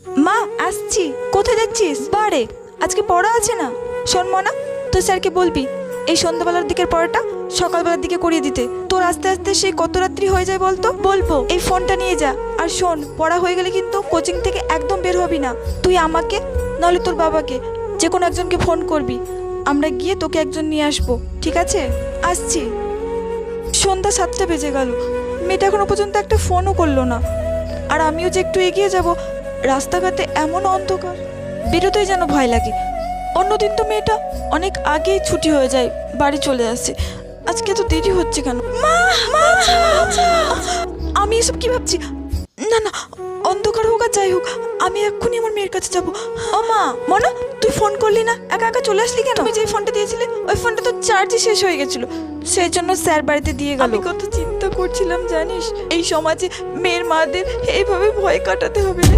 মা আসছি। কোথায় যাচ্ছিস? বারে আজকে পড়া আছে না। শোন মনা, তুই স্যারকে বলবি এই সন্ধ্যাবেলার দিকের পড়াটা সকালবেলার দিকে করিয়ে দিতে। তোর আস্তে আস্তে সেই কত রাত্রি হয়ে যায় বলতো। বলবো এই ফোনটা নিয়ে যা। আর শোন, পড়া হয়ে গেলে কিন্তু কোচিং থেকে একদম বের হবি না। তুই আমাকে নাহলে তোর বাবাকে যে কোনো একজনকে ফোন করবি, আমরা গিয়ে তোকে একজন নিয়ে আসবো, ঠিক আছে? আসছি। সন্ধ্যা 7টা বেজে গেল, মেয়েটা এখনো পর্যন্ত একটা ফোনও করলো না। আর আমিও যে একটু এগিয়ে যাব, রাস্তাঘাটে এমন অন্ধকার, বেরোতেই যেন ভয় লাগে। অন্যদিন তো মেয়েটা অনেক আগেই ছুটি হয়ে যায়, বাড়ি চলে আসে। আজকে তো দেরি হচ্ছে কেন? মা মা আমি এসব কি ভাবছি? না না, অন্ধকার হোক আর যাই হোক, আমি এক্ষুনি আমার মেয়ের কাছে যাব। ও মা, মনা তুই ফোন করলি না, একা একা চলে আসলি কেন? তুমি যে ফোনটা দিয়েছিলে ওই ফোনটা তো চার্জই শেষ হয়ে গেছিল, সেই জন্য স্যার বাড়িতে দিয়ে গেল। আমি কত চিন্তা করছিলাম জানিস, এই সমাজে মেয়ের মাদের এইভাবে ভয় কাটাতে হবে না।